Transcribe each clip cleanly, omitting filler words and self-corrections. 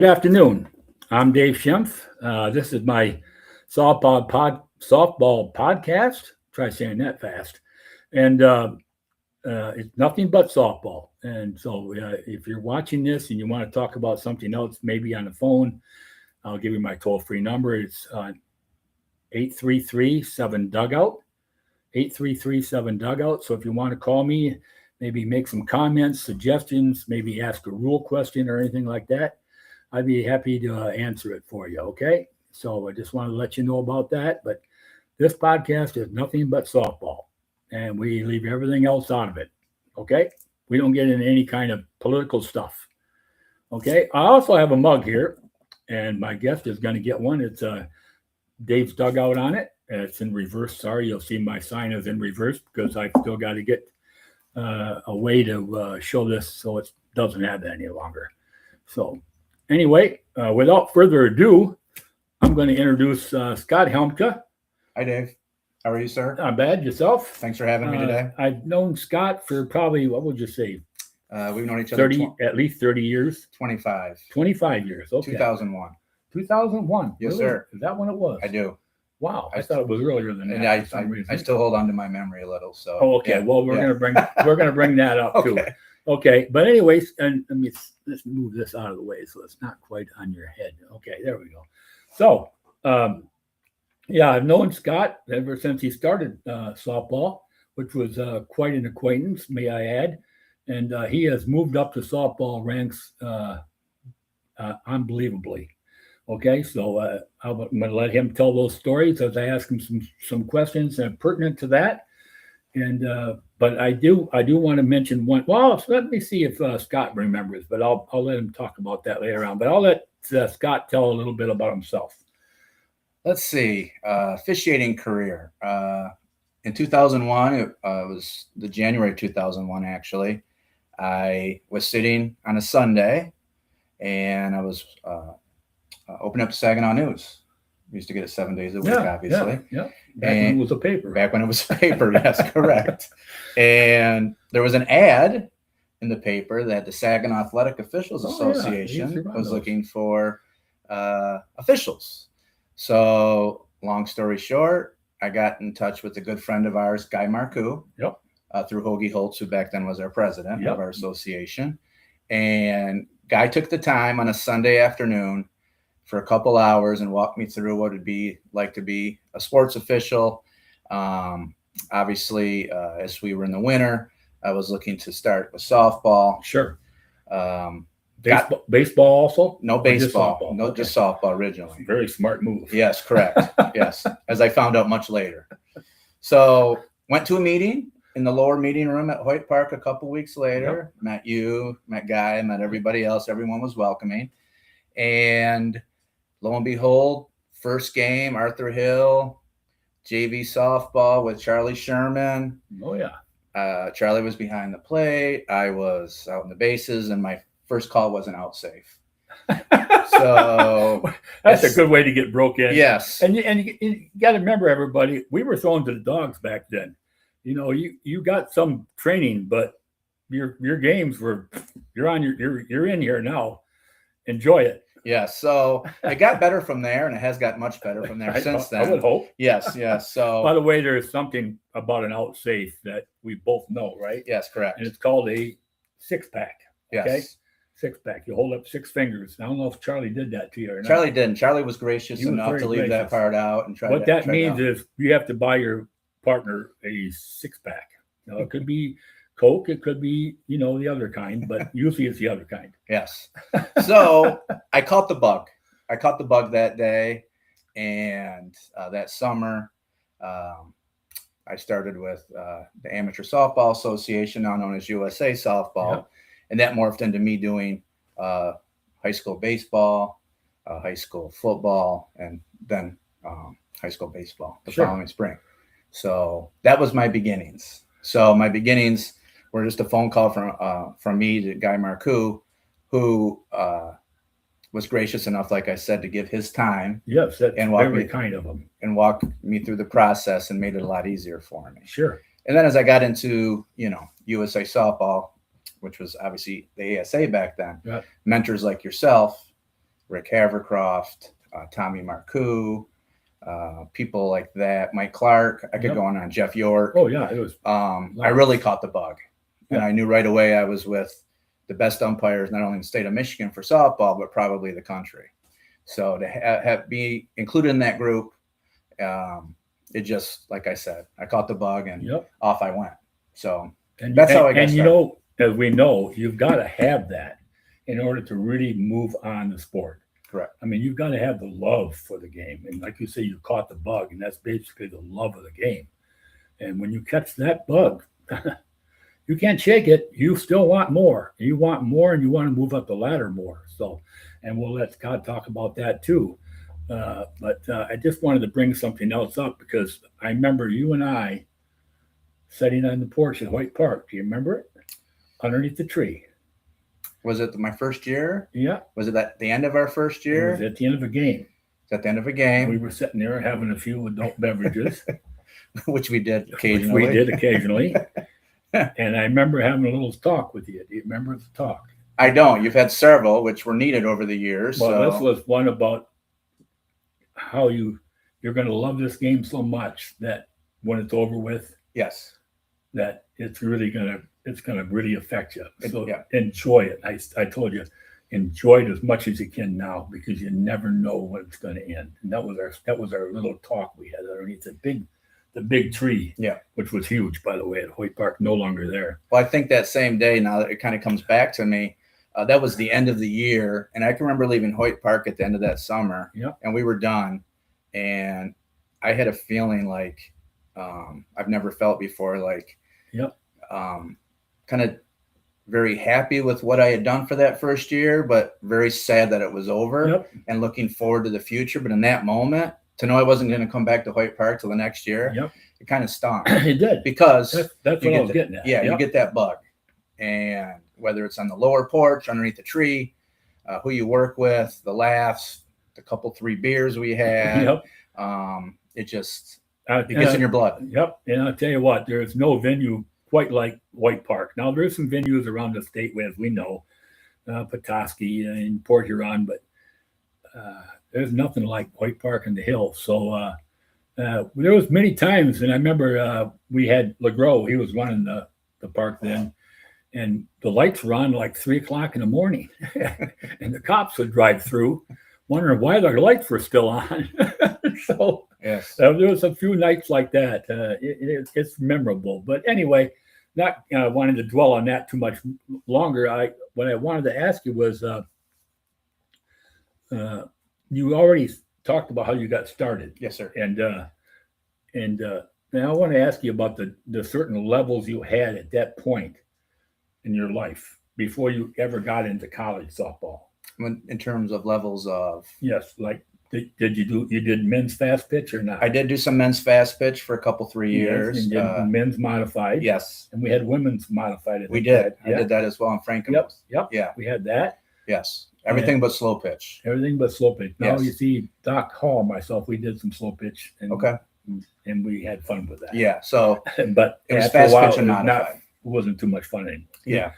Good afternoon. I'm Dave Schimpf. This is my softball podcast. Try saying that fast. And it's nothing but softball. And so if you're watching this and you want to talk about something else, maybe on the phone, I'll give you my toll-free number. It's 833-7-DUGOUT, 833-7-DUGOUT. So if you want to call me, maybe make some comments, suggestions, maybe ask a rule question or anything like that, I'd be happy to answer it for you, okay? So I just want to let you know about that. But this podcast is nothing but softball, and we leave everything else out of it, okay? We don't get into any kind of political stuff, okay? I also have a mug here, and my guest is going to get one. It's Dave's Dugout on it, and it's in reverse. Sorry, you'll see my sign is in reverse because I've still got to get a way to show this so it doesn't have that any longer. So anyway, without further ado, I'm going to introduce Scott Helmke. Hi, Dave. How are you, sir? Not bad. Yourself? Thanks for having me today. I've known Scott for probably, what would you say? We've known each other at least 30 years. 25. 25 years. Okay. 2001. 2001. Yes, really? sir. Is that when it was? I do. Wow. I thought it was earlier than And that. For some reason. I still hold on to my memory a little. So. Oh, okay. Yeah. Well, we're gonna bring that up too. Okay. Okay, but anyways, and let's move this out of the way so it's not quite on your head. Okay, there we go. So, yeah, I've known Scott ever since he started softball, which was quite an acquaintance, may I add. And he has moved up to softball ranks unbelievably. Okay, so I'm going to let him tell those stories as I ask him some questions pertinent to that. And but I do want to mention one. Well, let me see if Scott remembers, but I'll let him talk about that later on. But I'll let Scott tell a little bit about himself. Let's see. Officiating career. In 2001, it was the January 2001. Actually, I was sitting on a Sunday, and I was opening up the Saginaw News. We used to get it 7 days a week, obviously. Yeah. Back when it was a paper. Back when it was a paper, yes, correct. And there was an ad in the paper that the Saginaw Athletic Officials Association was looking for officials. So, long story short, I got in touch with a good friend of ours, Guy Marcoux, through Hoagie Holtz, who back then was our president of our association. And Guy took the time on a Sunday afternoon for a couple hours and walked me through what it'd be like to be a sports official. Obviously, as we were in the winter, I was looking to start with softball. Sure. Baseball also? No baseball. No, just softball originally. Very smart move. Yes, correct. Yes, as I found out much later. So went to a meeting in the lower meeting room at Hoyt Park a couple weeks later. Yep. Met you, met Guy, met everybody else. Everyone was welcoming. And lo and behold, first game, Arthur Hill, JV softball with Charlie Sherman. Oh, yeah. Charlie was behind the plate. I was out in the bases, and my first call wasn't out safe. So that's a good way to get broke in. Yes. And you got to remember, everybody, we were throwing to the dogs back then. You know, you got some training, but your games were you're in here now. Enjoy it. Yeah, so it got better from there, and it has got much better from there since then. I would hope. Yes. So, by the way, there is something about an out safe that we both know, right? Yes, correct. And it's called a 6-pack. Okay? Yes. 6-pack. You hold up 6 fingers. I don't know if Charlie did that to you or not. Charlie didn't. Charlie was gracious enough to leave that part out and try. What that means is you have to buy your partner a 6-pack. Now, it could be Coke, it could be, the other kind, but usually it's the other kind. Yes. So I caught the bug. I caught the bug that day. And that summer, I started with the Amateur Softball Association, now known as USA Softball. Yep. And that morphed into me doing high school baseball, high school football, and then high school baseball the following spring. So that was my beginnings. So my beginnings were just a phone call from me to Guy Marcoux, who was gracious enough, like I said, to give his time. Yes, that's and very kind of him. And walk me through the process and made it a lot easier for me. Sure. And then as I got into, USA softball, which was obviously the ASA back then, mentors like yourself Rick Havercroft, Tommy Marcoux, people like that, Mike Clark. I could Yep. go on Jeff York. Oh yeah, it was. I really caught the bug, and I knew right away I was with the best umpires, not only in the state of Michigan for softball, but probably the country. So to be included in that group, it just, like I said, I caught the bug and Yep. off I went. So And that's how I got And you started. know, as we know, you've got to have that in order to really move on the sport. Correct. I mean, you've got to have the love for the game, and like you say, you caught the bug, and that's basically the love of the game. And when you catch that bug, you can't shake it. You still want more. You want more, and you want to move up the ladder more. So, and we'll let Scott talk about that too. But I just wanted to bring something else up because I remember you and I sitting on the porch at White Park. Do you remember it? Underneath the tree. Was it my first year? Yeah. Was it at the end of our first year? It was at the end of a game. It's at the end of a game. We were sitting there having a few adult beverages, which we did which occasionally. we did occasionally. And I remember having a little talk with you. Do you remember the talk? I don't. You've had several, which were needed over the years. Well, so. this was one about how you're going to love this game so much that when it's over with, Yes, that it's really going to really affect you. So yeah. Enjoy it. I told you, enjoy it as much as you can now because you never know when it's going to end. And that was our little talk we had underneath the big tree. Yeah, which was huge, by the way, at Hoyt Park. No longer there. Well, I think that same day, now that it kind of comes back to me, that was the end of the year, and I can remember leaving Hoyt Park at the end of that summer. Yeah, and we were done, and I had a feeling like I've never felt before, like kind of very happy with what I had done for that first year, but very sad that it was over and looking forward to the future. But in that moment, to know I wasn't going to come back to Hoyt Park till the next year, it kind of stung. It did. Because that's what I was getting at. Yeah, you get that bug. And whether it's on the lower porch, underneath the tree, who you work with, the laughs, the couple 3 beers we had, it just it gets in your blood. Yep. And I'll tell you what, there's no venue quite like White Park. Now, there's some venues around the state, as we know, Petoskey and Port Huron, but there's nothing like White Park in the Hills. So there was many times, and I remember we had LeGros. He was running the park then, and the lights were on like 3 o'clock in the morning, and the cops would drive through, wondering why their lights were still on. So yes, there was a few nights like that. It's memorable. But anyway, not wanting to dwell on that too much longer. What I wanted to ask you was, you already talked about how you got started. Yes, sir. And now I want to ask you about the certain levels you had at that point in your life before you ever got into college softball. In terms of levels of, yes, like did you did men's fast pitch or not? I did do some men's fast pitch for a couple 3 years. Yes, and did men's modified. Yes, and we had women's modified. We did. I did that as well in Franklin. Yep. Yeah, we had that. Yes, everything but slow pitch. Everything but slow pitch. Now Yes. you see, Doc Hall, myself, we did some slow pitch. And, Okay. And we had fun with that. Yeah. So, but it was after a fast while, pitch and modified. It wasn't too much fun anymore. Yeah.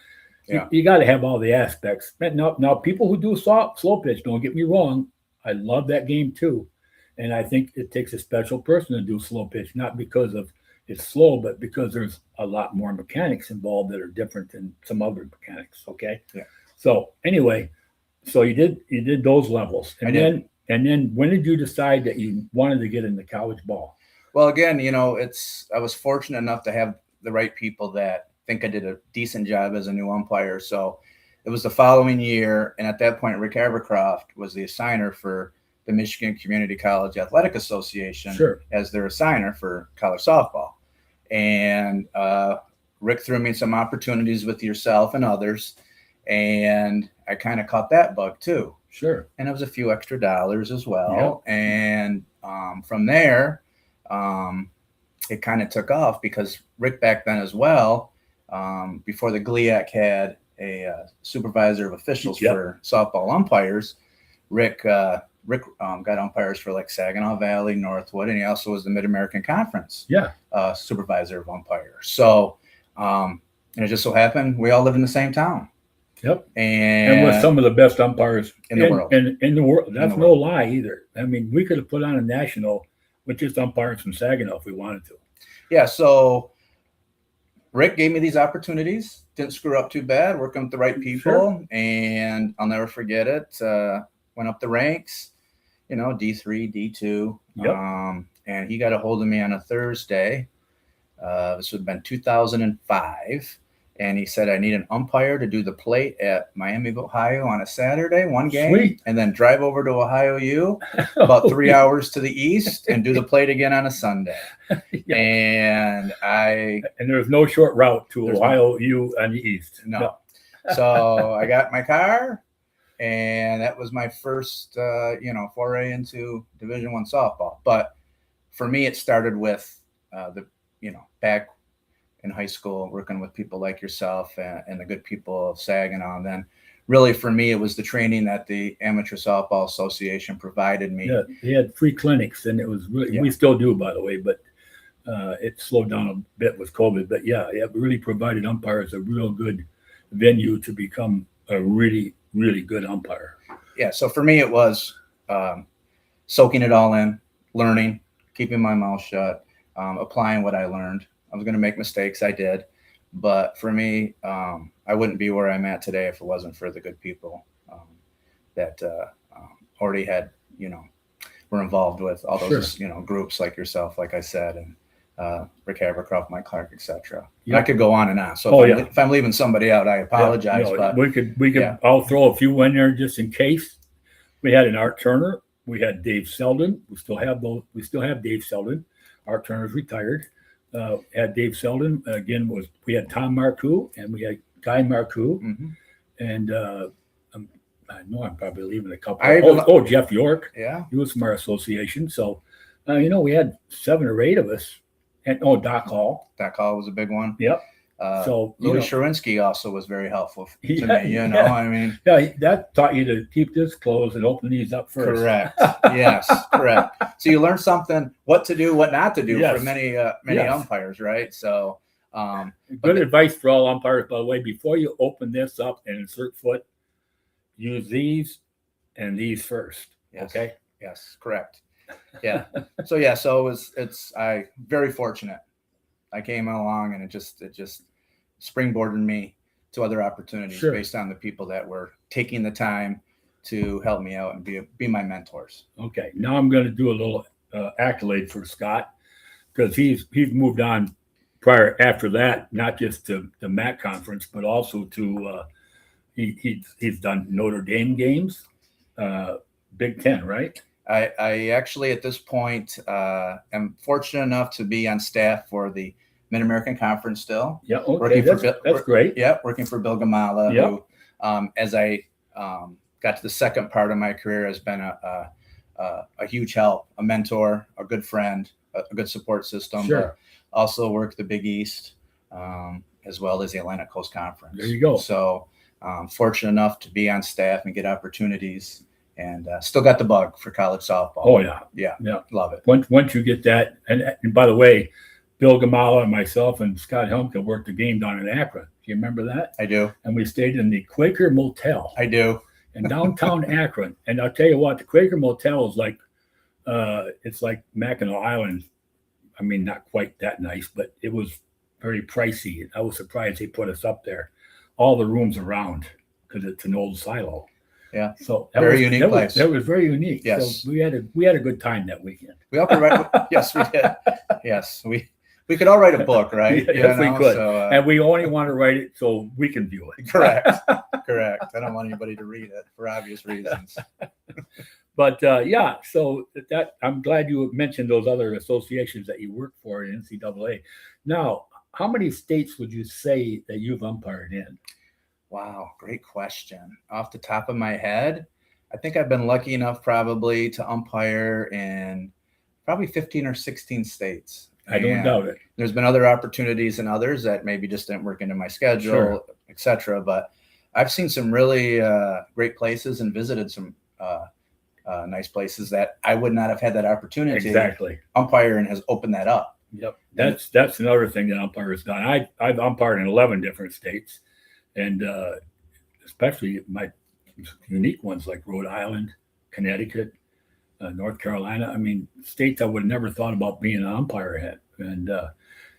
Yeah. You got to have all the aspects. Now, people who do slow pitch, don't get me wrong, I love that game too. And I think it takes a special person to do slow pitch, not because of it's slow, but because there's a lot more mechanics involved that are different than some other mechanics. Okay. Yeah. So anyway, so you did those levels. And then when did you decide that you wanted to get into college ball? Well, again, I was fortunate enough to have the right people that think I did a decent job as a new umpire. So it was the following year. And at that point, Rick Havercroft was the assigner for the Michigan Community College Athletic Association as their assigner for college softball. And Rick threw me some opportunities with yourself and others. And I kind of caught that bug too. Sure. And it was a few extra dollars as well. Yep. And from there, it kind of took off because Rick back then as well, before the GLIAC had a supervisor of officials for softball umpires, Rick got umpires for like Saginaw Valley, Northwood, and he also was the Mid-American Conference supervisor of umpires. So, and it just so happened we all lived in the same town. Yep. and And with some of the best umpires in the world. In the world. That's the no world. lie either. I mean, we could have put on a national with just umpires from Saginaw if we wanted to. Yeah. So Rick gave me these opportunities. Didn't screw up too bad. Working with the right people, and I'll never forget it. Went up the ranks. D3, D2. Yep. And he got a hold of me on a Thursday. This would have been 2005. And he said, I need an umpire to do the plate at Miami, Ohio on a Saturday, one game, Sweet. and then drive over to Ohio U about 3 hours to the east and do the plate again on a Sunday. Yeah. And there's no short route to Ohio U on the east. No. So I got my car, and that was my first, foray into Division I softball. But for me, it started with back in high school, working with people like yourself and the good people of Saginaw. And then really for me, it was the training that the Amateur Softball Association provided me. Yeah, they had free clinics, and it was really, we still do, by the way, but it slowed down a bit with COVID. But yeah, it really provided umpires a real good venue to become a really, really good umpire. Yeah, so for me, it was soaking it all in, learning, keeping my mouth shut, applying what I learned. I was going to make mistakes. I did. But for me, I wouldn't be where I'm at today if it wasn't for the good people that already had, were involved with all those, groups like yourself, like I said, and Rick Havercroft, Mike Clark, etc. Yep. I could go on and on. So if I'm leaving somebody out, I apologize. But we could. I'll throw a few in there just in case. We had an Art Turner. We had Dave Selden. We still have both. We still have Dave Selden. Art Turner's retired. Had Dave Selden again. We had Tom Marcoux and we had Guy Marcoux, and I know I'm probably leaving a couple. Jeff York. Yeah, he was from our association. So we had 7 or 8 of us. And Doc Hall. Doc Hall was a big one. Yep. So Louis Sherinsky also was very helpful to me. I mean, that taught you to keep this closed and open these up first. Correct. Yes, correct. So you learn something, what to do, what not to do for many umpires, right? So good advice for all umpires, by the way. Before you open this up and insert foot, use these and these first. Yes. Okay. Yes, correct. Yeah. So I very fortunate. I came along and it just springboarded me to other opportunities based on the people that were taking the time to help me out and be my mentors. Okay. Now I'm going to do a little accolade for Scott, because he's moved on after that, not just to the MAC conference, but also to he's done Notre Dame games, Big Ten, right? I actually at this point am fortunate enough to be on staff for the Mid-American Conference still. Yeah, okay, that's great. Yeah, working for Bill Gamala, who, as I got to the second part of my career, has been a huge help, a mentor, a good friend, a good support system. Sure. But also worked the Big East as well as the Atlantic Coast Conference. There you go. So fortunate enough to be on staff and get opportunities. And still got the bug for college softball. Oh, yeah. Yeah. Love it. Once you get that, and by the way, Bill Gamala and myself and Scott Helmke worked a game down in Akron. Do you remember that? I do. And we stayed in the Quaker Motel. I do. In downtown Akron. And I'll tell you what, the Quaker Motel is like, it's like Mackinac Island. I mean, not quite that nice, but it was very pricey. I was surprised they put us up there. All the rooms around, because it's an old silo. Yeah. So unique place. That was very unique. Yes. So we had a good time that weekend. We all could write. Yes, we did. Yes, we could all write a book, right? Yes, we could. So, and we only want to write it so we can view it. Correct. I don't want anybody to read it for obvious reasons. But so that I'm glad you mentioned those other associations that you work for in NCAA. Now, how many states would you say that you've umpired in? Wow, great question. Off the top of my head, I think I've been lucky enough probably to umpire in probably 15 or 16 states. I don't doubt it. There's been other opportunities and others that maybe just didn't work into my schedule, et cetera. But I've seen some really great places and visited some nice places that I would not have had that opportunity. Exactly. Umpiring has opened that up. Yep. That's another thing that umpire has done. I've umpired in 11 different states. And especially my unique ones like Rhode Island, Connecticut, North Carolina. I mean, states I would have never thought about being an umpire at. And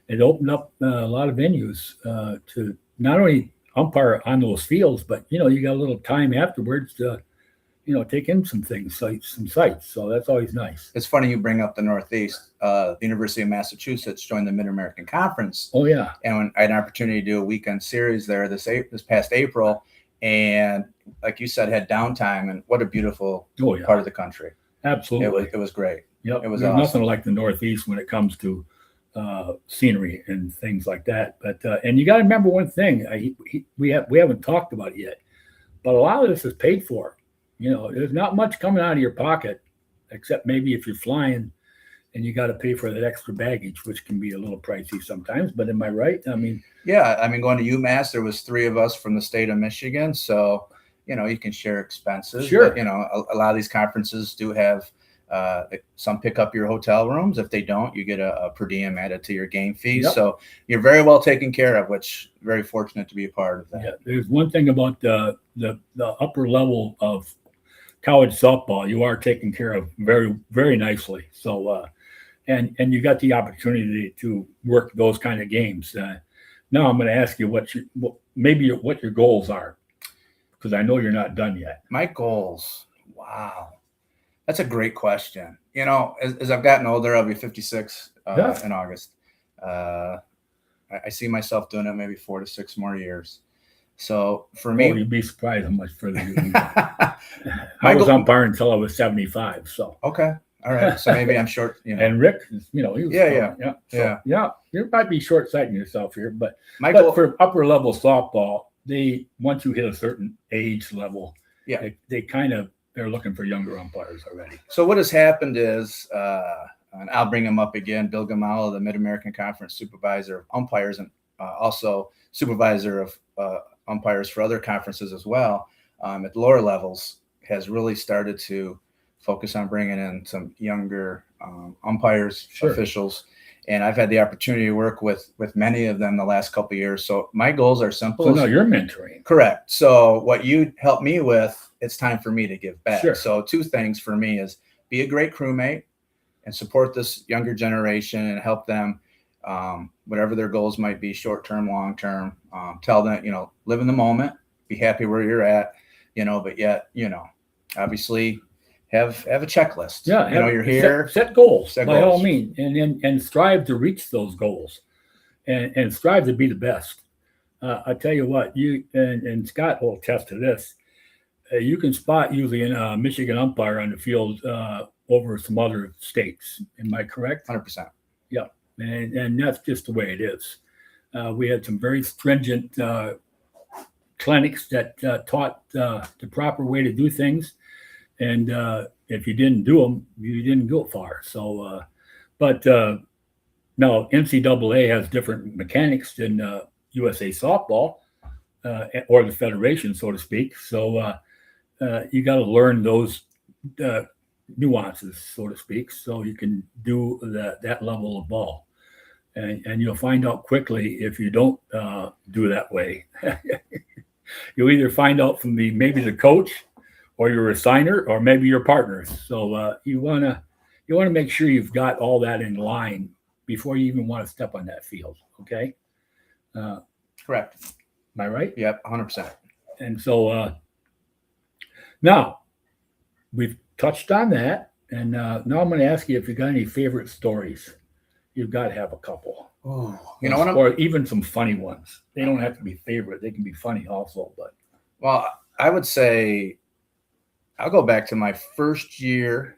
it opened up a lot of venues to not only umpire on those fields, but, you got a little time afterwards to, take in some things, some sites. So that's always nice. It's funny you bring up the Northeast. The University of Massachusetts joined the Mid-American Conference. Oh, yeah. And when I had an opportunity to do a weekend series there this past April, and like you said, had downtime, and what a beautiful part of the country. Absolutely. It was great. Yep. It was There's awesome. Nothing like the Northeast when it comes to scenery and things like that. But and you got to remember one thing: we haven't talked about it yet, but a lot of this is paid for. There's not much coming out of your pocket, except maybe if you're flying, and you got to pay for that extra baggage, which can be a little pricey sometimes. But am I right? I mean, yeah. I mean, going to UMass, there was 3 of us from the state of Michigan, so you can share expenses. Sure. But, a lot of these conferences do have. Some pick up your hotel rooms. If they don't, you get a per diem added to your game fees. Yep. So you're very well taken care of, which very fortunate to be a part of that. Yeah, there's one thing about the upper level of college softball. You are taken care of very, very nicely. So, and you got the opportunity to work those kind of games. Now I'm going to ask you what your goals are, because I know you're not done yet. My goals. Wow. That's a great question. As I've gotten older, I'll be 56 in August. I see myself doing it maybe 4 to 6 more years. So for me, you'd be surprised how much further you can go. I was umpiring until I was 75. So okay, all right. So maybe I'm short. And Rick, he was yeah. You might be short-sighting yourself here, but goal for upper level softball, once you hit a certain age level, they're looking for younger umpires already. So what has happened is, and I'll bring him up again, Bill Gamala, the Mid-American Conference supervisor of umpires and also supervisor of umpires for other conferences as well, at the lower levels, has really started to focus on bringing in some younger umpires, officials. And I've had the opportunity to work with many of them the last couple of years. So my goals are simple. So now you're mentoring. Correct. So what you helped me with, it's time for me to give back. Sure. So 2 things for me is be a great crewmate and support this younger generation and help them, whatever their goals might be, short-term, long-term, tell them, live in the moment, be happy where you're at, but yet, obviously have a checklist. Yeah. You're here. Set goals by goals. all means, and strive to reach those goals and strive to be the best. I tell you what, you and Scott will attest to this. You can spot usually a Michigan umpire on the field over some other states. Am I correct? 100%. Yeah, and that's just the way it is. We had some very stringent clinics that taught the proper way to do things, and if you didn't do them, you didn't go far. So, but now NCAA has different mechanics than USA softball or the federation, so to speak. So you got to learn those nuances, so to speak, so you can do that level of ball. And you'll find out quickly if you don't do that way. You'll either find out from maybe the coach or your assigner or maybe your partners. So you wanna make sure you've got all that in line before you even want to step on that field. Okay. Correct. Am I right? Yep. 100%. And so now we've touched on that. And now I'm going to ask you if you got any favorite stories. You've got to have a couple. Oh, or even some funny ones. They don't have to be favorite. They can be funny also. But well, I would say I'll go back to my first year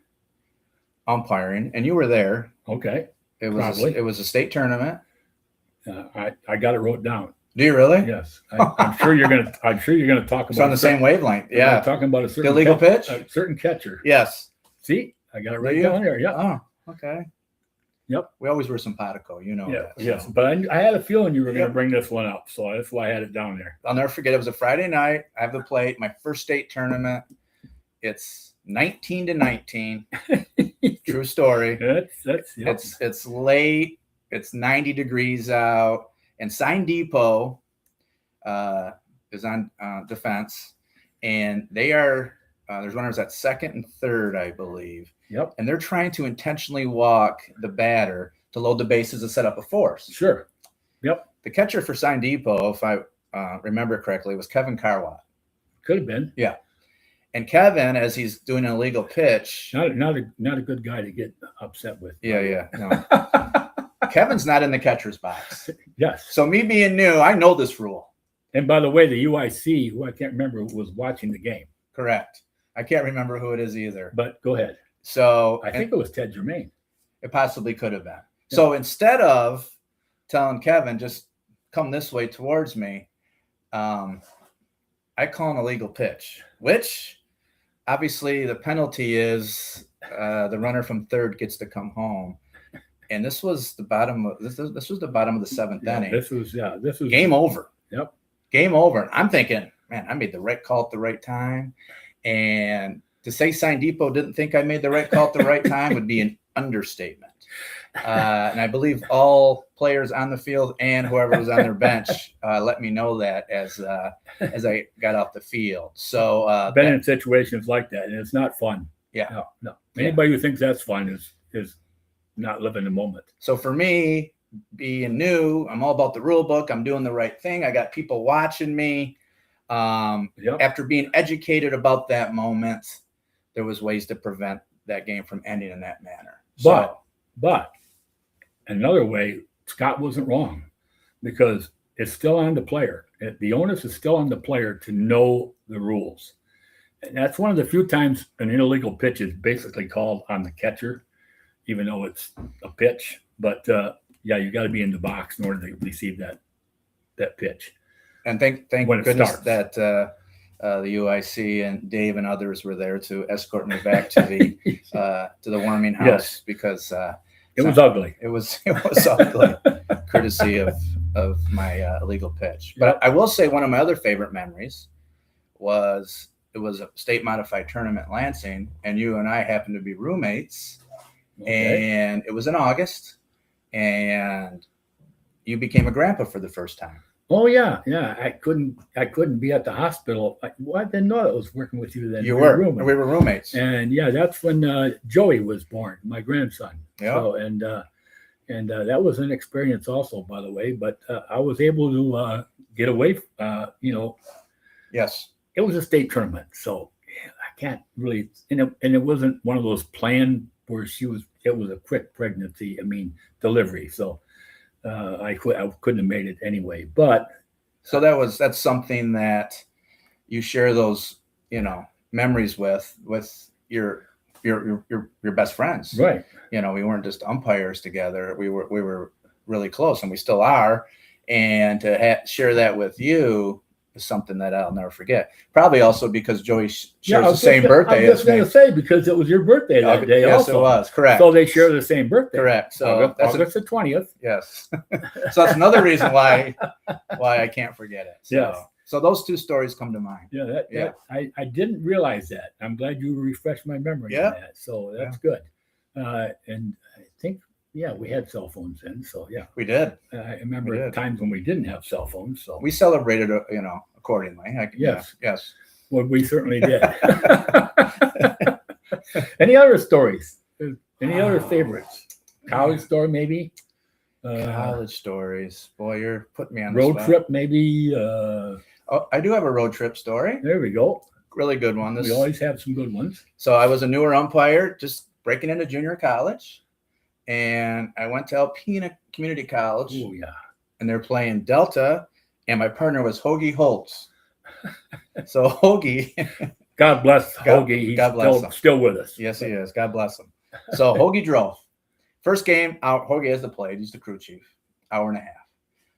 umpiring, and you were there. Okay. It was a state tournament. I got it wrote down. Do you really? Yes. I'm sure you're gonna talk about. It's on the same wavelength. Yeah. Talking about a certain illegal pitch. A certain catcher. Yes. See, I got it right down there. Yeah. Oh, okay. Yep. We always were simpatico, Yeah. that. Yes. But I had a feeling you were going to bring this one up, so that's why I had it down there. I'll never forget. It was a Friday night. I have the plate. My first state tournament. It's 19-19. True story. It's late. It's 90 degrees out, and Sign Depot is on defense, and they are there's runners at second and third, I believe. Yep. And they're trying to intentionally walk the batter to load the bases and set up a force. Sure. Yep. The catcher for Sign Depot, if I remember correctly, was Kevin Carwatt. Could have been. Yeah. And Kevin, as he's doing an illegal pitch, Not a good guy to get upset with. yeah. No. Kevin's not in the catcher's box. Yes. So me being new, I know this rule. And by the way, the UIC, who I can't remember, was watching the game. Correct. I can't remember who it is either. But go ahead. So I think it was Ted Germain. it possibly could have been. Yeah. So instead of telling Kevin, just come this way towards me, I call an illegal pitch, which obviously the penalty is the runner from third gets to come home. And this was the bottom of this was the bottom of the seventh inning. This was Game over. Yep. Game over. And I'm thinking, man, I made the right call at the right time. And to say Sign Depot didn't think I made the right call at the right time would be an understatement. And I believe all players on the field and whoever was on their bench let me know that as I got off the field. So been in situations like that, and it's not fun. Yeah. No. Anybody who thinks that's fun is not living the moment. So for me, being new, I'm all about the rule book. I'm doing the right thing. I got people watching me. Yep. After being educated about that moment, there was ways to prevent that game from ending in that manner. But another way, Scott wasn't wrong, because it's still on the player. The onus is still on the player to know the rules. And that's one of the few times an illegal pitch is basically called on the catcher, even though it's a pitch. But you got to be in the box in order to receive that pitch. And thank when goodness starts. that the UIC and Dave and others were there to escort me back to the warming house. Yes. Because it was ugly. It was ugly, courtesy of my illegal pitch. But I will say one of my other favorite memories was it was a state modified tournament in Lansing, and you and I happened to be roommates. Okay. And it was in August, and you became a grandpa for the first time. Oh yeah. I couldn't be at the hospital. I didn't know I was working with you then. You were. roommates. We were roommates. And that's when Joey was born, my grandson. Yeah. So, and that was an experience also, by the way. But I was able to get away. Yes. It was a state tournament, so I can't really. And it wasn't one of those planned where it was a quick pregnancy. Delivery. So I couldn't have made it anyway. But so that's something that you share those memories with your best friends. right. We weren't just umpires together. We were really close, and we still are. And to share that with you is something that I'll never forget. Probably also because Joey shares the same birthday I was as me. going to say, because it was your birthday that day. Yes, also. it was. Correct. So they share the same birthday. Correct. So August the 20th. yes. So that's another reason why I can't forget it. So, Yes. So those two stories come to mind. Yeah, I didn't realize that. I'm glad you refreshed my memory on that. So that's good. And I think, we had cell phones then. So We did. I remember times when we didn't have cell phones. So We celebrated, accordingly. Yes. Yes. well, we certainly did. Any other stories? Any other favorites? College story, maybe? College stories. Boy, you're putting me on the Road spot. trip, maybe? I do have a road trip story. There we go. Really good one. We always have some good ones. So I was a newer umpire, just breaking into junior college. And I went to Alpena Community College. Oh, yeah. And they're playing Delta. And my partner was Hoagie Holtz. So Hoagie. God bless Hoagie. He's God bless him. still with us. Yes, he is. God bless him. So Hoagie drove. First game out, Hoagie has the plate. He's the crew chief. Hour and a half.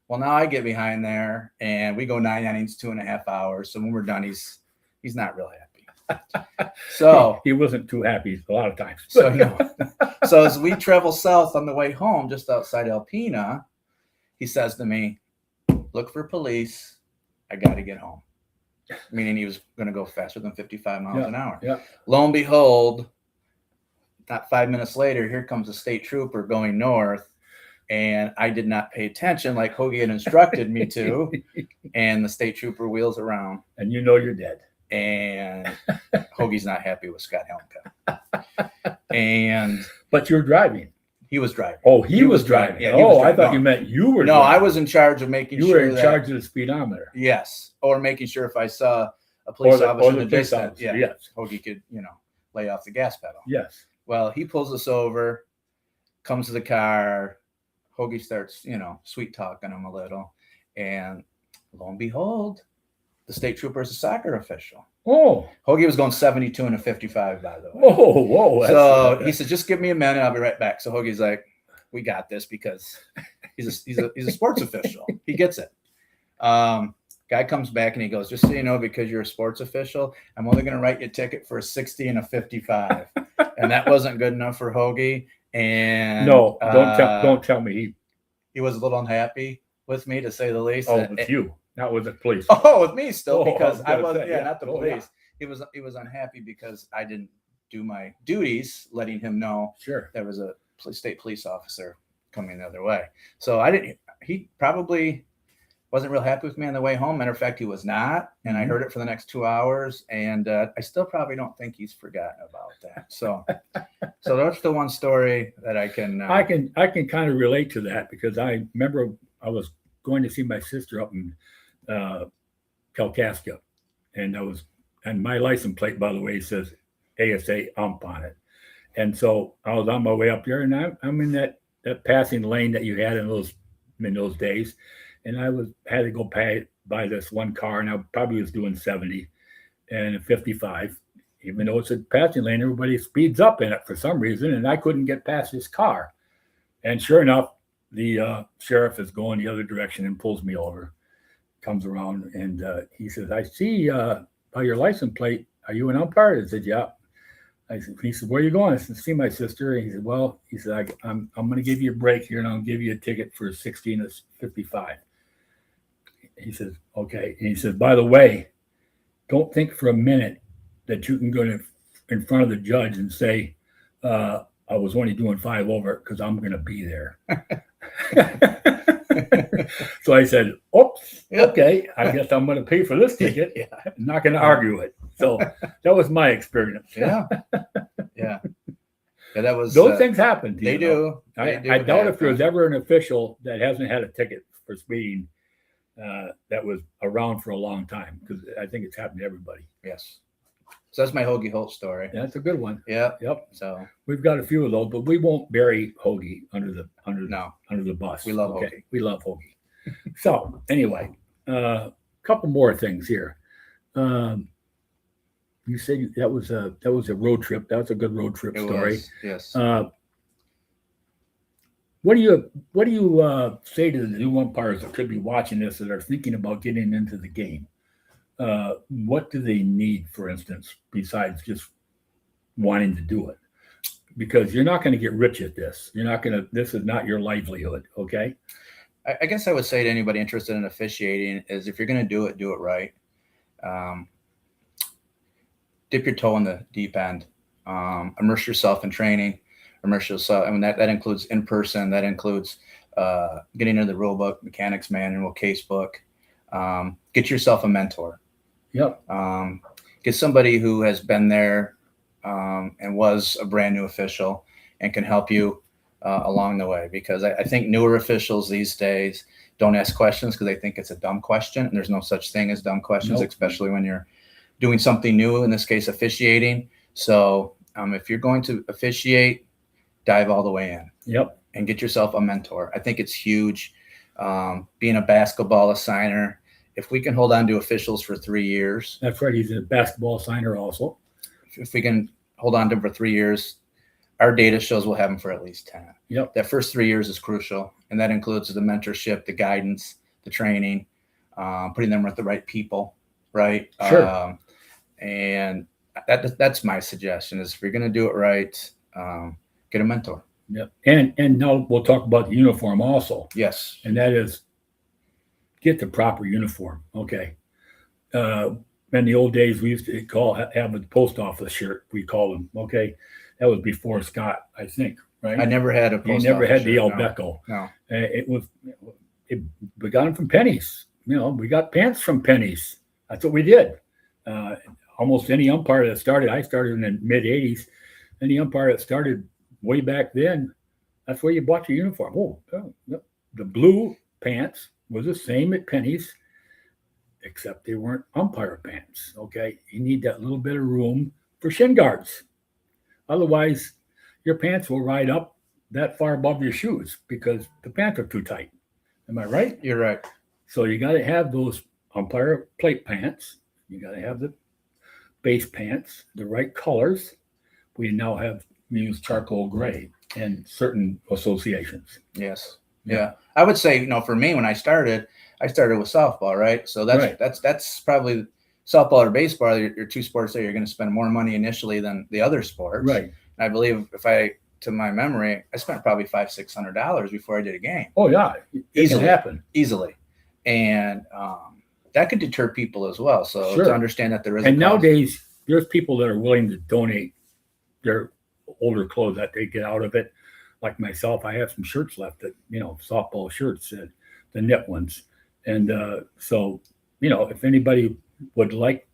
Well, now I get behind there, and we go 9 innings, 2.5 hours. So when we're done, he's not really happy. So he wasn't too happy a lot of times. So as we travel south on the way home, just outside Alpena, he says to me, "Look for police. I got to get home." Meaning he was going to go faster than 55 miles an hour. Yeah. Lo and behold, not 5 minutes later, here comes a state trooper going north. and I did not pay attention like Hoagie had instructed me to, and the state trooper wheels around, and you know you're dead. and Hoagie's not happy with Scott Helmka. And But you're driving. he was driving. Oh, he was driving. Yeah, he was I driving. thought No. you meant you were No, driving. I was in charge of making You sure were in charge of the speedometer. Yes, or making sure if I saw a police officer in the police distance, officer, yes. Hoagie could, lay off the gas pedal. Yes. Well, he pulls us over, comes to the car. Hoagie starts, sweet talking him a little, and lo and behold, the state trooper is a soccer official. Oh, Hoagie was going 72 and a 55, by the way. whoa! So he said, "Just give me a minute, I'll be right back." So Hoagie's like, "We got this," because he's a sports official. He gets it. Guy comes back and he goes, "Just so you know, because you're a sports official, I'm only going to write you a ticket for a 60 and a 55." And that wasn't good enough for Hoagie. And no, don't tell me he was a little unhappy with me, to say the least. Oh, with you, not with the police. Oh, with me still, Oh, because I I was was, gonna say, yeah. not the Oh, police. He was unhappy because I didn't do my duties, letting him know Sure. there was a state police officer coming the other way. So he probably wasn't real happy with me on the way home. Matter of fact, he was not. And I heard it for the next 2 hours. And I still probably don't think he's forgotten about that. So that's the one story that I can kind of relate to that, because I remember I was going to see my sister up in Kalkaska, and my license plate, by the way, says ASA ump on it. And so I was on my way up there, and I'm in that passing lane that you had in those days, and had to go by this one car, and I probably was doing 70 and 55, even though it's a passing lane. Everybody speeds up in it for some reason, and I couldn't get past this car. And sure enough, the sheriff is going the other direction and pulls me over, comes around, and he says, "I see by your license plate, are you an umpire?" I said, "Yeah." He said, "Where are you going?" I said, "See my sister." And he said, "Well," he said, I'm going to give you a break here, and I'll give you a ticket for 16 to 55. He says, "Okay." And he says, "By the way, don't think for a minute that you can go in front of the judge and say, I was only doing 5 over, because I'm going to be there." So I said, "Oops, okay, I guess I'm going to pay for this ticket." Yeah. I'm not going to argue it. So that was my experience. Yeah. That was Those things happen. They do. I doubt if there's ever an official that hasn't had a ticket for speeding that was around for a long time, because I think it's happened to everybody. Yes. So that's my Hoagie Holt story. That's a good one. Yep. So we've got a few of those, but we won't bury Hoagie under the bus. We love Hoagie. We love Hoagie. So anyway, a couple more things here. You said that was a road trip. That was a good road trip story. Yes. What do you say to the new umpires that could be watching this, that are thinking about getting into the game? What do they need, for instance, besides just wanting to do it? Because you're not going to get rich at this. This is not your livelihood. Okay. I guess I would say to anybody interested in officiating is, if you're going to do it right. Dip your toe in the deep end. Immerse yourself in training. Immerse yourself. I mean, that includes in person. That includes getting into the rule book, mechanics manual, case book. Get yourself a mentor. Yep. Get somebody who has been there and was a brand new official and can help you along the way. Because I think newer officials these days don't ask questions because they think it's a dumb question. And there's no such thing as dumb questions, Nope. Especially when you're doing something new, in this case, officiating. So if you're going to officiate, dive all the way in. Yep. And get yourself a mentor. I think it's huge. Being a basketball assigner, if we can hold on to officials for 3 years. That's right. He's a basketball signer also. If we can hold on to them for 3 years, our data shows we'll have them for at least 10. Yep. That first 3 years is crucial. And that includes the mentorship, the guidance, the training, putting them with the right people. Right. Sure. And that's my suggestion is, if you're going to do it right, get a mentor. Yep. And now we'll talk about the uniform also. Yes. And that is, get the proper uniform. Okay. In the old days, we used to have a post office shirt, we call them. Okay. That was before Scott, I think. right? I never had a You post never office had the shirt, Albeco. No. We got them from Pennies. We got pants from Pennies. That's what we did. Almost any umpire that started, I started in the mid '80s. Any umpire that started way back then, that's where you bought your uniform. The blue pants was the same at Pennies, except they weren't umpire pants. Okay, you need that little bit of room for shin guards. Otherwise, your pants will ride up that far above your shoes because the pants are too tight. Am I right? You're right. So you got to have those umpire plate pants. You got to have the base pants, the right colors. We use charcoal gray in certain associations. Yes. Yeah. I would say, for me, when I started with softball, right? So that's probably softball or baseball are your two sports that you're going to spend more money initially than the other sports. Right. And I believe to my memory, I spent probably $500-600 before I did a game. Oh yeah, it can happen easily, and that could deter people as well. So Sure. to understand that there is, and nowadays there's people that are willing to donate their older clothes that they get out of it. Like myself, I have some shirts left that softball shirts, the knit ones, and so if anybody would like